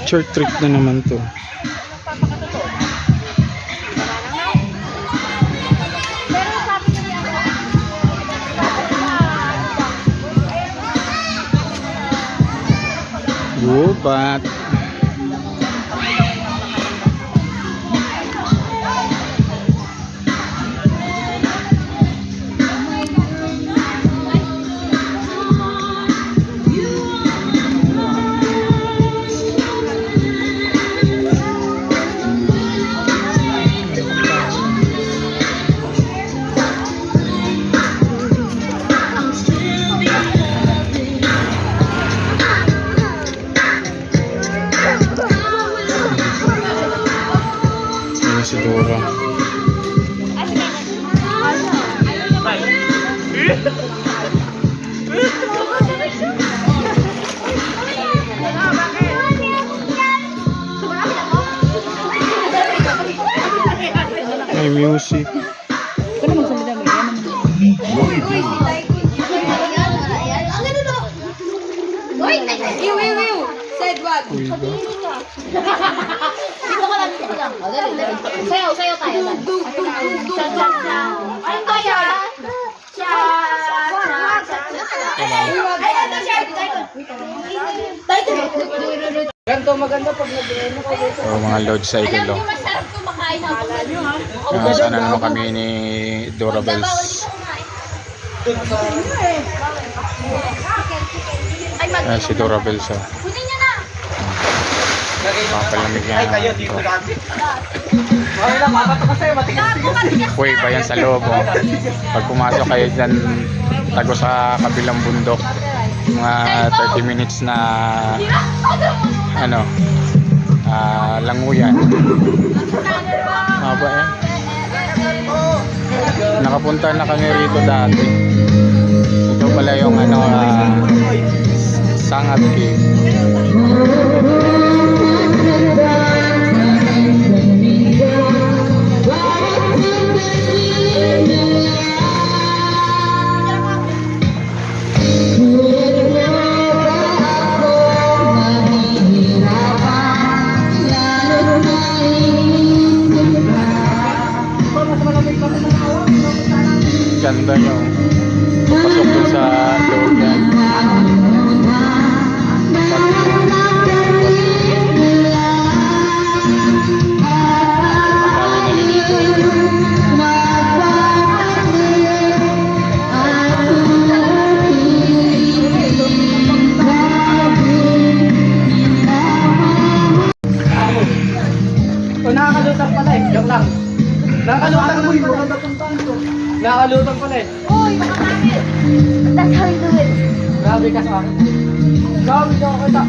Picture trip na naman to. Gubat. Si Dora. May music. Sayaw tayo lang. Ano to siya? Ganto maganda pag nag-ano ko dito. O mga load cycle o. Masarap kumakain ng Sana naman kami ni Dora Bells. Si Dora Bells o. Kunin niya na. Papalamig nga. Kayo dito dati. Okay lang, makato kasi matigas-tigas. Uy, ba yan sa loob o. Pag pumasok kayo dyan, tago sa kabilang bundok. Mga 30 minutes na ano, languyan. Haba eh. Nakapunta na kami rito dati. Ito pala yung ano, Sangat Cave. Ganda nyo. Papasok dun sa loob yan. Marami naliligo. O nakakalutang pala eh. Joke lang. Nakakalutang mo yung mga napuntahan ko. Nakakalutang pala eh. Uy, makakamit. That's how you do it. Grabe ka sa akin. Grabe ka kita.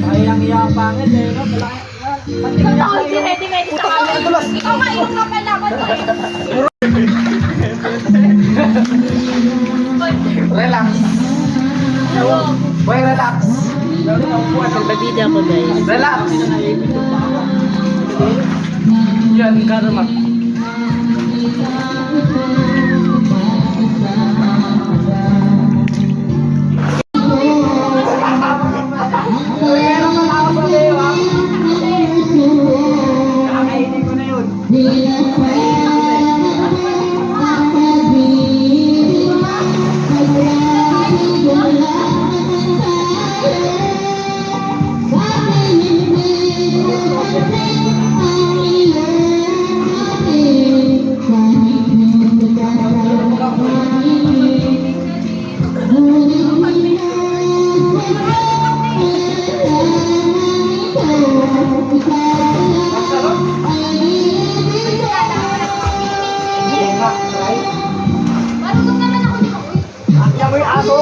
Sayang iya ang pangit eh. No? Ikaw na ako ready sa camera. Ikaw kayo na pala ako. Relax. Boy, relax. Nagbibida ako guys. Relax. Yan, karma. Kakainin ko na yun. Marunong naman ako dito. Akya mo yung aso.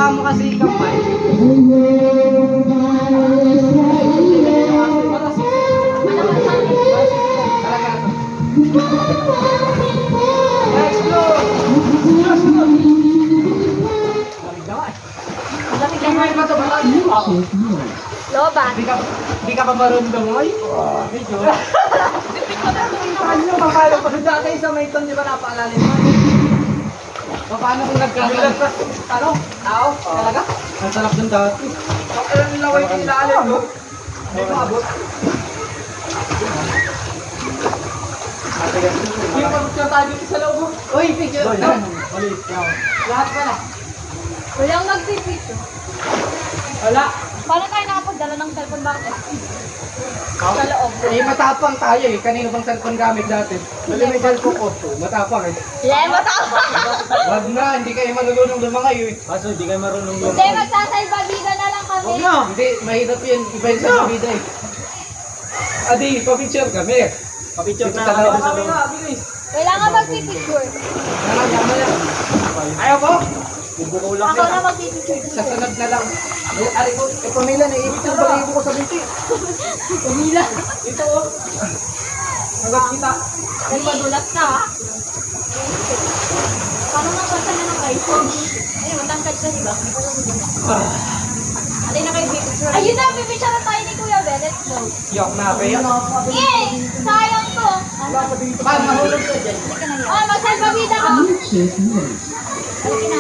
mukha mo kasi kamay. Loban. Di ka pa marunong ay? Medyo. Paano papalo pa dati sa Mayton, di ba napaalala mo? Paano kung nagkaroon? Ano? Tao? Talaga? Ang sarap dun dati. Ang nilaway yung ilalim, no? Hindi ko abot. Yung pagkakita tayo dito sa loob. Uy, picture. Lahat pala. Walang nagpipicture. Wala. Paano tayo nakapagdala ng cellphone bakit? Sa loob. Eh, matapang tayo eh. Kanino bang cellphone gamit dati? Dali may cellphone ko. Matapang eh. Yeah, matapang. Wag na, hindi kayo marunong lumangayo eh. Kaso hindi kayo marunong Hindi, magsasalbabida na lang kami. Wag na. Hindi, mahirap yun. Iba yun sa vida eh. Adi, pa-picture kami. Pa-picture na kami sa loob. Kailangan magpipicture. Ayaw ko? Ako na magpipicture. Sa sunod na lang. Ari ko, pamila na ibig yung balibo ko sa binti. Pumila. Ito oh. Hanggang kita. Ay, madulas ka ha. Paano napasa na ng iPhone? Ay, matangkad ka diba? Alay na kayo picture. Ayun na, pipicture na tayo ni Kuya Ben. Let's go. Yok na, Bea. Eh, sayang to. Man, mahulog ko dyan. Oh, magsalbabida ka. Halika na.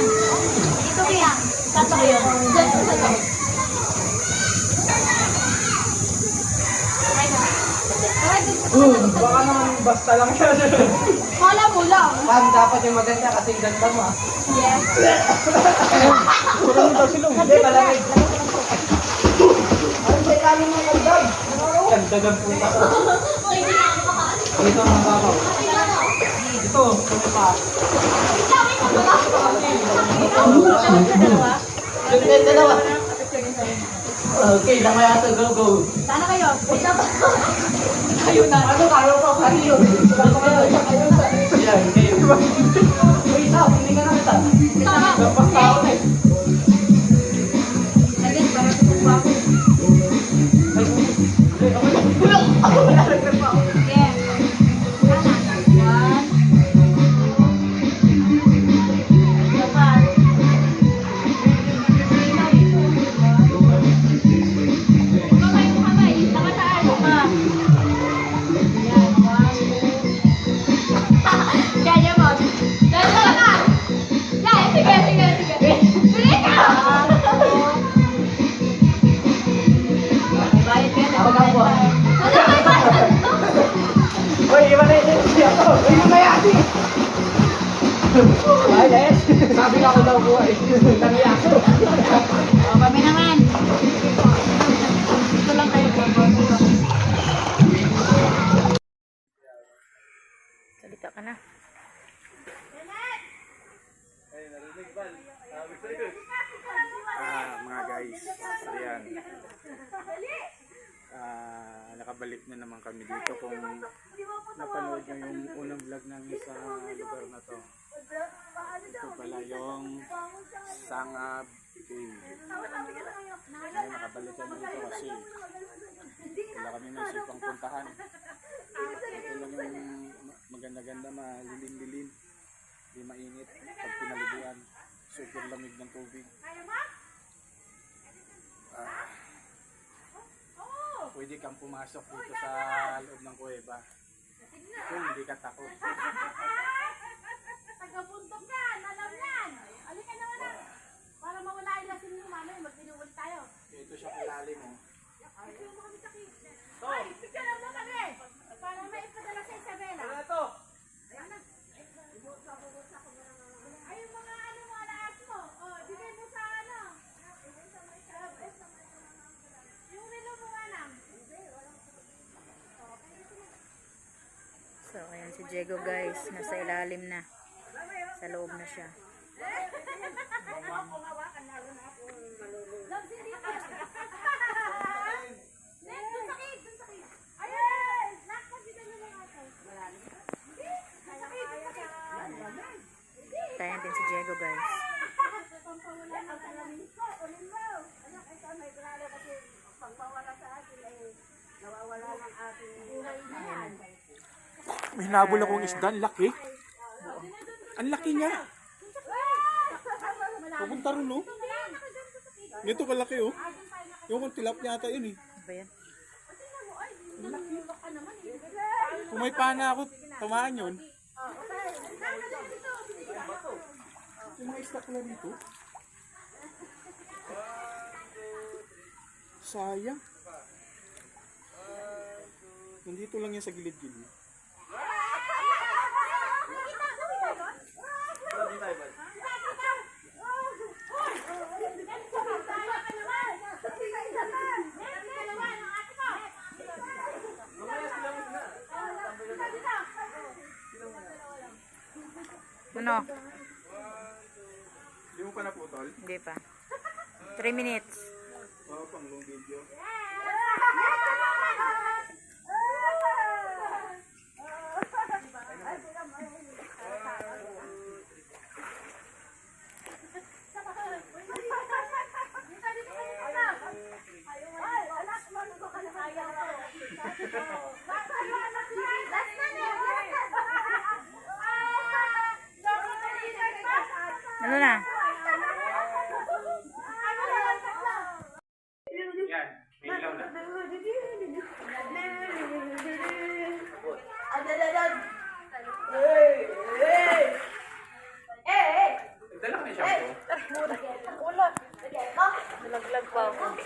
Dito kaya. Tato kayo. Diyan sa loob. Baka naman basta lang siya. Kala mo lang. Man, dapat yung maganda kasi ganda mo ah. Yes. Kurang daw silong. Hindi, malamig. Ay, sa ilalim ng kaldag. Ganda ng puta. Dito ang babaw. Ito, kami pa. Dalawa. Okay, lamay ato, go, go. Sana kayo. Kayo na, ano, kayo pa, kayo. Yan, kayo. Uy, isa, hindi ka na kita. Dapat tao na eh. Again, para sa kupa ko. Yes. One. Dapat. Kamay. Nakataan. Yan. One. Kaya mo. Dala ka. Yan. Sige. Bili ka. Bayad ka na. Uy, iba na yun siya to. Uy, yung mayati. Ay, yes. Sabi nga ko daw buhay. Tangiya ko. O, kami naman. Ito lang kayo. Salita ka na. Mga guys, ayan. Nakabalik na naman kami dito. Kung napanood nyo yung unang vlog namin sa lugar na to, ito pala yung Sangab Cave. Ngayon nakabalik kami dito kasi wala kami naisipang puntahan. Ito lang yung maganda-ganda, malilim-lilim, di mainit pag pinaliguan, super lamig ng tubig. Pwede kang pumasok dito sa loob ng kuweba kung hindi ka takot. Tagapuntok yan, alam yan. Alika naman na. Para mawala yung lasin mo, mami, magpinuwal tayo. Ito siya kalalim mo. Picture mo kami sa kids. Ay, picture mo kami. Para may ipadala sa Isabela. Ano to? Ayan na. Ay, yung mga mga lahat mo. Oh, bigay mo sa ano. Yung relo mo nga lang. So, ayan si Diego guys. Nasa ilalim na. Sa loob na siya. Tayo natin si Diego guys. May hinabol akong isda, ang laki. Ang laki niya. Papunta rin, no? Ganito kalaki, oh. Yung kung tilapia yata yun, eh. Ano ba yan? Kung may pana ako, tamaan yun. Yung mga isda pala dito. Sayang. Nandito lang yan sa gilid-gilid. Ano? Hindi mo pa naputol? Hindi pa. 3 minutes. Oo, pang long video. Ano na? Yan, may ilaw na. Dala ka na shampoo. Nalaglag pa ako.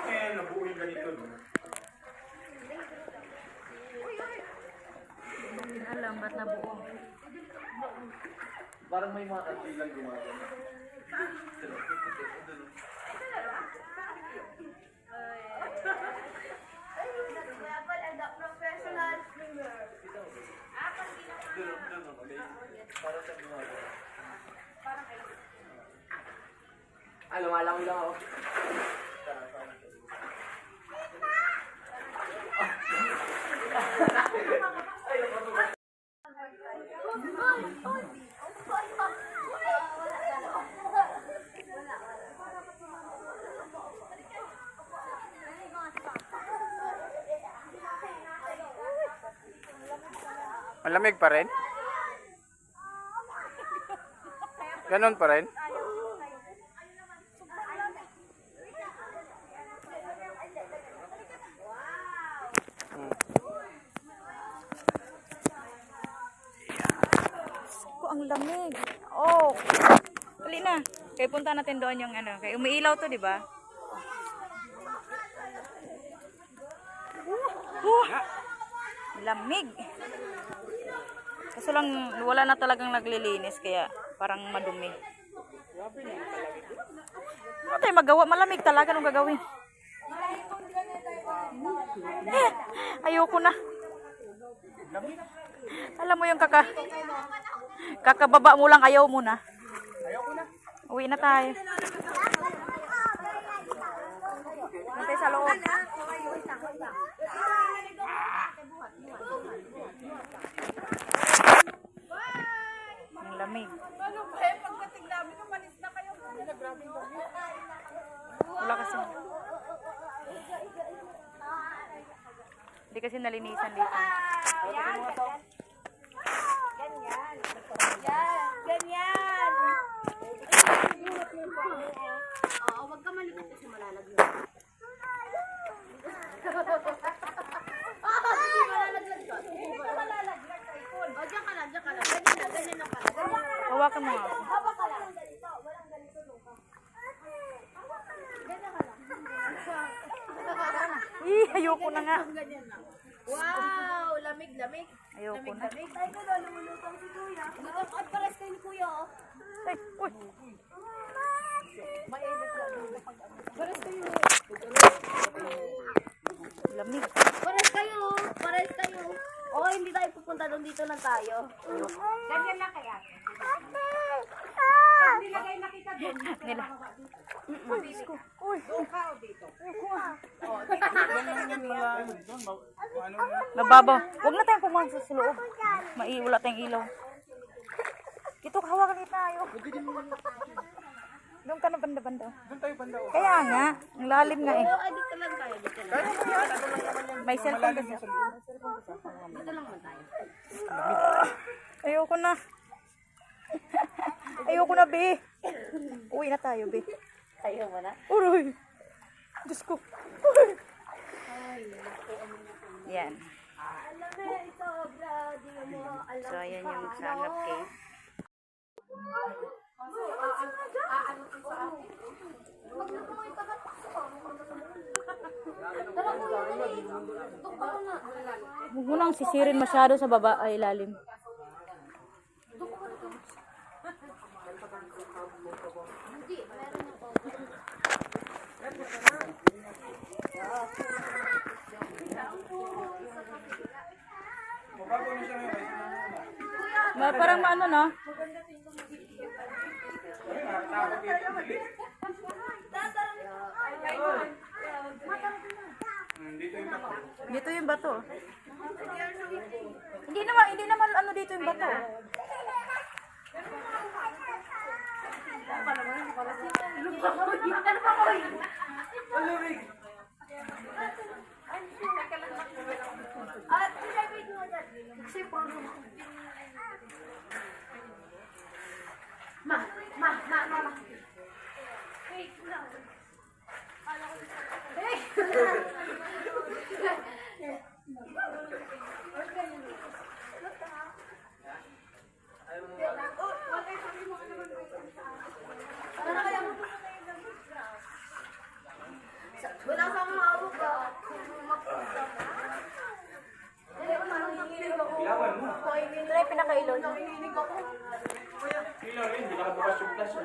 Eh, nabuo yung ganito, no? Alam, ba't nabuo? Parang may mga kantilang gumagano. Lumalangoy lang ako. Malamig pa rin? Ganon pa rin? Ko ang lamig. Oh. Dali na. Kaya punta natin doon yung ano. Kaya umiilaw to, di ba? Lamig. Kaso lang wala na talagang naglilinis kaya parang madumi. Ano tayo magawa? Malamig talaga nung gagawin. Ayoko na. Alam mo yung kakababa mo lang, ayaw mo na. Uwi na tayo. Nantay sa loob. Ang lamig. Wala kasi. Hindi kasi nalinisan dito. Ganyan. Oo, wag ka malikot kasi malalagyan. Sige, malalaglag ka. Hindi ka malalaglag sa ipon. O, dyan ka lang, dyan ka lang. Ganyan lang pala. Hawakan mo nga ako. Haba ka lang. Walang ganito, Luka. Ganyan ka lang. Ayoko na nga. Ganyan lang. Wow, lamig-lamig. Ayoko na. Lamig. Tayo ko doon, lumulutang si Kuya. At pares kayo ni Kuya, oh. Ay, uy. Mainit lang. Pares kayo. Lamig. Pares kayo. Pares kayo. Oh, hindi tayo pupunta doon, dito lang tayo. Ganyan lang kaya. Pag nilagay na kita doon, Nila. Uy, Diyos ko. Uy. Nababaw. Huwag na tayong pumasok sa loob. Wala tayong ilaw. Dito, hawakan kita tayo. Doon ka na banda-banda. Doon tayo banda. Kaya nga, ang lalim nga eh. May cellphone kasi. Ayoko na. Ayoko na, be. Uwi na tayo, be. Ayaw mo na? Uroy. Diyos ko. Uroy. Yan. So, ayan yung Sangap Cave. Huwag mo nang sisirin masyado sa baba ay ilalim. Parang maano no? Dito yung bato. Hindi naman ano dito yung bato. Ito na yung pinakailaw niya. Ilaw rin, hindi nakabukas yung flash.